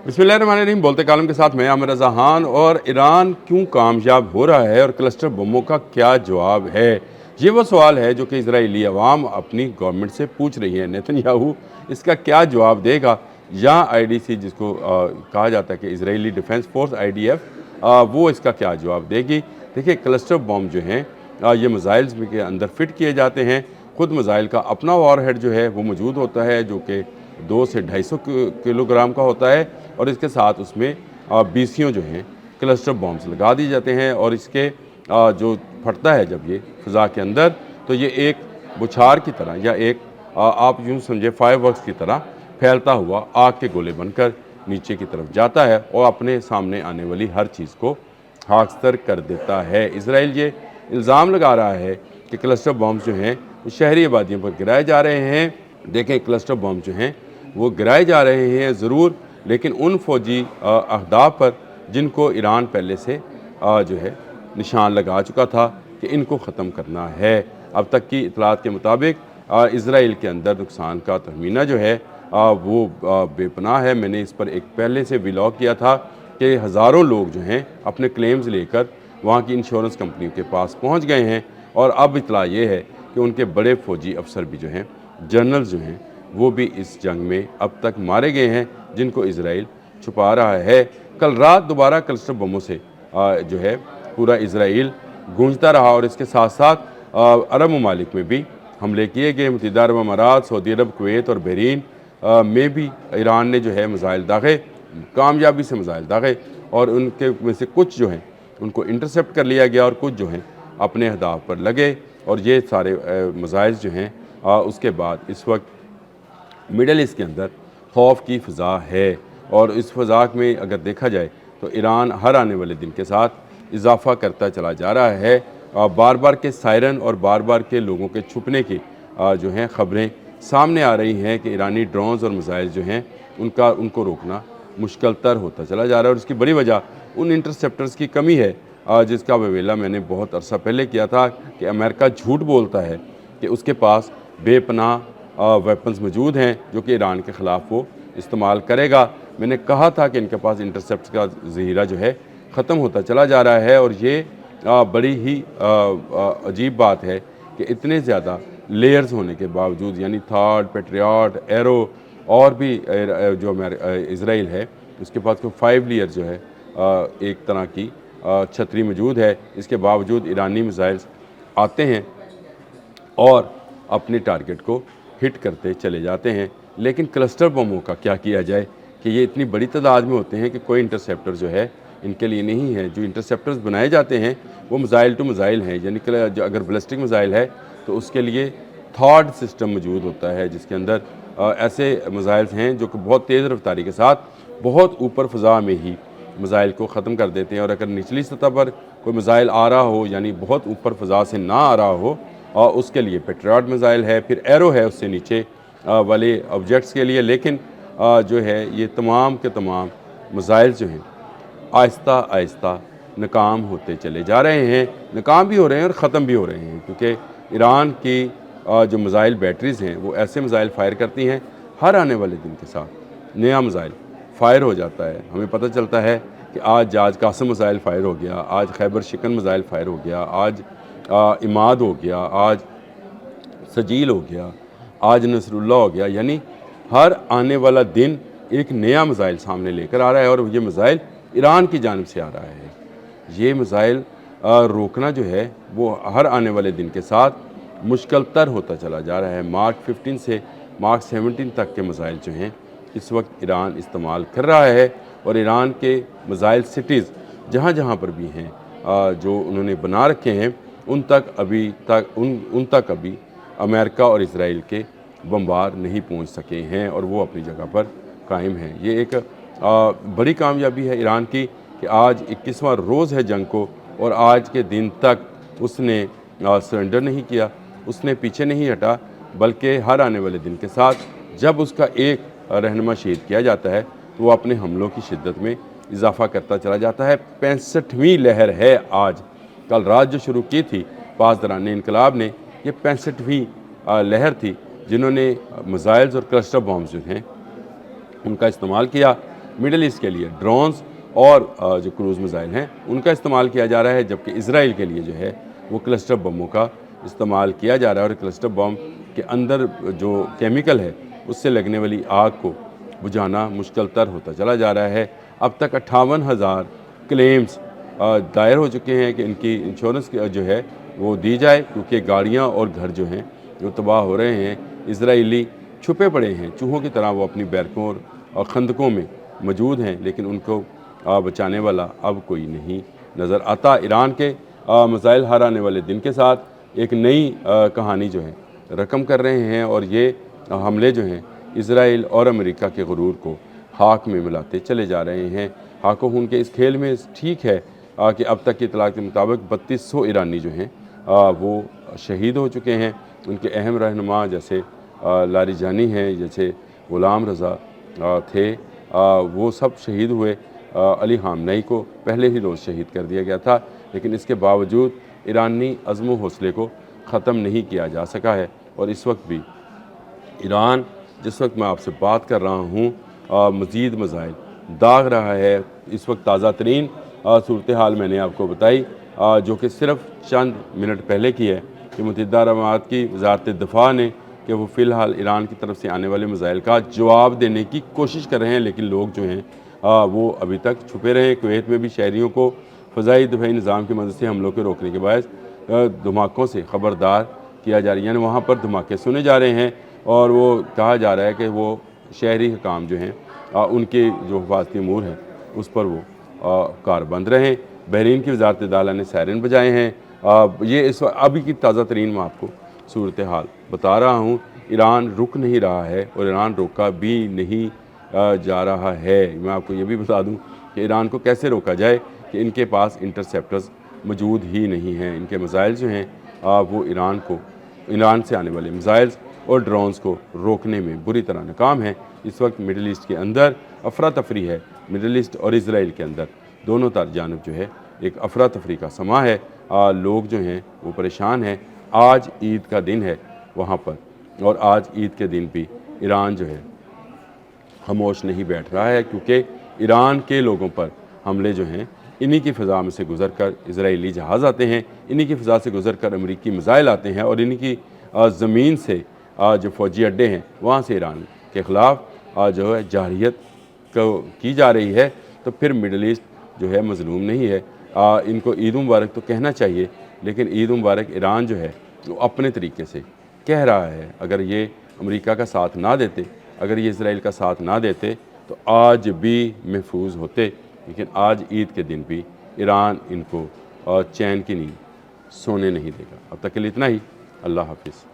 बिस्मिल्लाहिर्रहमानिर्रहीम। बोलते कालम के साथ मैं आमिर रज़ा खान। और ईरान क्यों कामयाब हो रहा है और क्लस्टर बमों का क्या जवाब है, ये वो सवाल है जो कि इजरायली अवाम अपनी गवर्नमेंट से पूछ रही है। नेतन्याहू इसका क्या जवाब देगा, या आईडीसी जिसको कहा जाता है कि इजरायली डिफेंस फोर्स IDF, वो इसका क्या जवाब देगी। देखिए, क्लस्टर बम जो हैं ये मिज़ाइल्स के अंदर फिट किए जाते हैं। ख़ुद मिज़ाइल का अपना वॉरहेड जो है वो मौजूद होता है, जो कि 2 से 250 किलोग्राम का होता है, और इसके साथ उसमें बीसियों जो हैं क्लस्टर बॉम्ब्स लगा दिए जाते हैं। और इसके जो फटता है जब ये फ़िज़ा के अंदर, तो ये एक बुछार की तरह या एक आप यूँ समझे फायरवर्क्स की तरह फैलता हुआ आग के गोले बनकर नीचे की तरफ जाता है और अपने सामने आने वाली हर चीज़ को खाकस्तर कर देता है। इसराइल ये इल्ज़ाम लगा रहा है कि क्लस्टर बॉम्ब्स जो हैं वो शहरी आबादियों पर गिराए जा रहे हैं। देखें, क्लस्टर बॉम्ब जो हैं वो गिराए जा रहे हैं ज़रूर, लेकिन उन फ़ौजी अहदाफ पर जिनको ईरान पहले से जो है निशान लगा चुका था कि इनको ख़त्म करना है। अब तक की इतलात के मुताबिक इसराइल के अंदर नुकसान का तखमीना जो है वो बेपनाह है। मैंने इस पर एक पहले से व्लॉग किया था कि हज़ारों लोग जो हैं अपने क्लेम्स लेकर वहाँ की इंश्योरेंस कंपनियों के पास पहुँच गए हैं। और अब इतला ये है कि उनके बड़े फ़ौजी अफसर भी जो हैं, जनरल्स जो हैं, वो भी इस जंग में अब तक मारे गए हैं, जिनको इसराइल छुपा रहा है। कल रात दोबारा क्लस्टर बमों से जो है पूरा इसराइल गूंजता रहा, और इसके साथ साथ अरब ममालिक में भी हमले किए गए। मुत्तहिदा अरब अमारात, सऊदी अरब, कुवैत और बहरीन में भी ईरान ने जो है मिज़ाइल दागे, कामयाबी से मिज़ाइल दागे, और उनके में से कुछ जो हैं उनको इंटरसेप्ट कर लिया गया और कुछ जो हैं अपने अहदाफ पर लगे। और ये सारे मिज़ाइल जो हैं उसके बाद इस वक्त मिडल ईस्ट के अंदर खौफ की फ़िज़ा है। और इस फ़िज़ा में अगर देखा जाए तो ईरान हर आने वाले दिन के साथ इजाफ़ा करता चला जा रहा है। बार बार के सायरन और बार बार के लोगों के छुपने की जो हैं ख़बरें सामने आ रही हैं कि ईरानी ड्रोन्स और मिज़ाइल जो हैं उनको रोकना मुश्किल तर होता चला जा रहा है। और इसकी बड़ी वजह उन इंटरसेप्टर्स की कमी है, जिसका ववेला मैंने बहुत अरसा पहले किया था कि अमेरिका झूठ बोलता है कि उसके पास बेपनाह वेपन्स मौजूद हैं जो कि ईरान के ख़िलाफ़ वो इस्तेमाल करेगा। मैंने कहा था कि इनके पास इंटरसेप्ट का ज़ख़ीरा जो है ख़त्म होता चला जा रहा है। और ये बड़ी ही अजीब बात है कि इतने ज़्यादा लेयर्स होने के बावजूद, यानी थाड, पेट्रियाट, एरो और भी जो इसराइल है उसके पास कोई 5 लेयर जो है एक तरह की छतरी मौजूद है। इसके बावजूद ईरानी मिसाइल्स आते हैं और अपने टारगेट को हिट करते चले जाते हैं। लेकिन क्लस्टर बमों का क्या किया जाए कि ये इतनी बड़ी तादाद में होते हैं कि कोई इंटरसेप्टर जो है इनके लिए नहीं है। जो इंटरसेप्टर्स बनाए जाते हैं वो मिज़ाइल टू मिज़ाइल हैं, यानी कि अगर बैलिस्टिक मिज़ाइल है तो उसके लिए थॉड सिस्टम मौजूद होता है, जिसके अंदर ऐसे मिज़ाइल्स हैं जो कि बहुत तेज़ रफ्तारी के साथ बहुत ऊपर फ़िज़ा में ही मिज़ाइल को ख़त्म कर देते हैं। और अगर निचली सतह पर कोई मिज़ाइल आ रहा हो, यानी बहुत ऊपर फ़िज़ा से ना आ रहा हो, उसके लिए पेट्रियट मिज़ाइल है, फिर एरो है उससे नीचे वाले ऑब्जेक्ट्स के लिए। लेकिन जो है ये तमाम के तमाम मिज़ाइल जो हैं आहिस्ता आहिस्ता नाकाम होते चले जा रहे हैं। नाकाम भी हो रहे हैं और ख़त्म भी हो रहे हैं, क्योंकि ईरान की जो मिज़ाइल बैटरीज़ हैं वो ऐसे मिज़ाइल फ़ायर करती हैं, हर आने वाले दिन के साथ नया मिज़ाइल फ़ायर हो जाता है। हमें पता चलता है कि आज कासम मिज़ाइल फ़ायर हो गया, आज खैबर शिकन मिज़ाइल फ़ायर हो गया, आज इमाद हो गया, आज सजील हो गया, आज नसरुल्ला हो गया। यानी हर आने वाला दिन एक नया मिज़ाइल सामने लेकर आ रहा है, और ये मिज़ाइल ईरान की जानिब से आ रहा है। ये मिज़ाइल रोकना जो है वो हर आने वाले दिन के साथ मुश्किल तर होता चला जा रहा है। मार्क 15 से मार्क 17 तक के मिज़ाइल जो हैं इस वक्त ईरान इस्तेमाल कर रहा है। और ईरान के मिज़ाइल सिटीज़ जहाँ जहाँ पर भी हैं जो उन्होंने बना रखे हैं, उन तक अभी अमेरिका और इसराइल के बमबार नहीं पहुँच सके हैं, और वो अपनी जगह पर कायम हैं। ये एक बड़ी कामयाबी है ईरान की कि आज 21वां रोज़ है जंग को, और आज के दिन तक उसने सरेंडर नहीं किया, उसने पीछे नहीं हटा, बल्कि हर आने वाले दिन के साथ जब उसका एक रहनुमा शहीद किया जाता है तो वो अपने हमलों की शिद्दत में इजाफ़ा करता चला जाता है। 65वीं लहर है आज। कल रात जो शुरू की थी पासदारान इनकलाब ने, ये 65वीं लहर थी जिन्होंने मिज़ाइल्स और क्लस्टर बॉम्ब्स जो हैं उनका इस्तेमाल किया। मिडल ईस्ट के लिए ड्रोन्स और जो क्रूज़ मिज़ाइल हैं उनका इस्तेमाल किया जा रहा है, जबकि इसराइल के लिए जो है वो क्लस्टर बमों का इस्तेमाल किया जा रहा है। और क्लस्टर बम के अंदर जो केमिकल है उससे लगने वाली आग को बुझाना मुश्किल तर होता चला जा रहा है। अब तक 58,000 क्लेम्स दायर हो चुके हैं कि इनकी इंश्योरेंस जो है वो दी जाए, क्योंकि गाड़ियाँ और घर जो हैं वो तबाह हो रहे हैं। इजराइली छुपे पड़े हैं चूहों की तरह, वो अपनी बैरकों और खंदकों में मौजूद हैं, लेकिन उनको बचाने वाला अब कोई नहीं नज़र आता। ईरान के मिसाइल हर आने वाले दिन के साथ एक नई कहानी जो है रकम कर रहे हैं, और ये हमले जो हैं इजराइल और अमेरिका के गुरूर को खाक में मिलाते चले जा रहे हैं। हाको खून के इस खेल में ठीक है कि अब तक की इतला के मुताबिक 3200 ईरानी जो हैं वो शहीद हो चुके हैं। उनके अहम रहनुमा जैसे लारिजानी हैं, जैसे ग़ुलाम रज़ा थे, वो सब शहीद हुए। अली ख़ामनेई को पहले ही रोज़ शहीद कर दिया गया था, लेकिन इसके बावजूद ईरानी अज़्म हौसले को ख़त्म नहीं किया जा सका है। और इस वक्त भी ईरान, जिस वक्त मैं आपसे बात कर रहा हूँ, मज़ीद मिसाइल दाग रहा है। इस वक्त ताज़ा तरीन सूरत हाल मैंने आपको बताई, जो कि सिर्फ चंद मिनट पहले की है, कि मुत्तहिदा अरब अमारात की वज़ारत दिफ़ा ने कि वो फ़िलहाल ईरान की तरफ से आने वाले मिसाइल का जवाब देने की कोशिश कर रहे हैं, लेकिन लोग जो हैं वो अभी तक छुपे रहे हैं। कुवैत में भी शहरियों को फ़ज़ाई दिफाई निज़ाम की मदद से हमलों के रोकने के बायस धमाकों से ख़बरदार किया जा रहा है, यानी वहाँ पर धमाके सुने जा रहे हैं, और वो कहा जा रहा है कि वो शहरी हुकाम जो हैं उनके जो हिफाजती अमूर हैं उस पर वो कारबंद रहें। बहरीन की वज़ारत दाखिला ने सायरन बजाए हैं। ये इस अभी की ताज़ा तरीन मैं आपको सूरत हाल बता रहा हूँ। ईरान रुक नहीं रहा है और ईरान रोका भी नहीं जा रहा है। मैं आपको ये भी बता दूँ कि ईरान को कैसे रोका जाए कि इनके पास इंटरसेप्टर्स मौजूद ही नहीं हैं। इनके मिसाइल जो हैं वो ईरान से आने वाले मिसाइल्स और ड्रोन्स को रोकने में बुरी तरह नाकाम है। इस वक्त मिडल ईस्ट के अंदर अफरा तफरी है। मिडल ईस्ट और इसराइल के अंदर दोनों जानब जो है एक अफरा तफरी का समा है। लोग जो हैं वो परेशान हैं। आज ईद का दिन है वहाँ पर, और आज ईद के दिन भी ईरान जो है खामोश नहीं बैठ रहा है, क्योंकि ईरान के लोगों पर हमले जो हैं इन्हीं की फ़ज़ा में से गुज़र कर इजराइली जहाज़ आते हैं, इन्हीं की फ़ज़ा से गुज़र कर अमरीकी मिसाइल आते हैं, और इन्हीं की ज़मीन से जो फ़ौजी अड्डे हैं वहाँ से ईरान के ख़िलाफ़ जो है जारहियत की जा रही है। तो फिर मिडल ईस्ट जो है मज़लूम नहीं है। इनको ईद मुबारक तो कहना चाहिए, लेकिन ईद मुबारक ईरान जो है वो अपने तरीके से कह रहा है। अगर ये अमेरिका का साथ ना देते, अगर ये इसराइल का साथ ना देते, तो आज भी महफूज होते, लेकिन आज ईद के दिन भी ईरान इनको चैन की नींद सोने नहीं देगा। अब तक के लिए इतना ही। अल्लाह हाफिज़।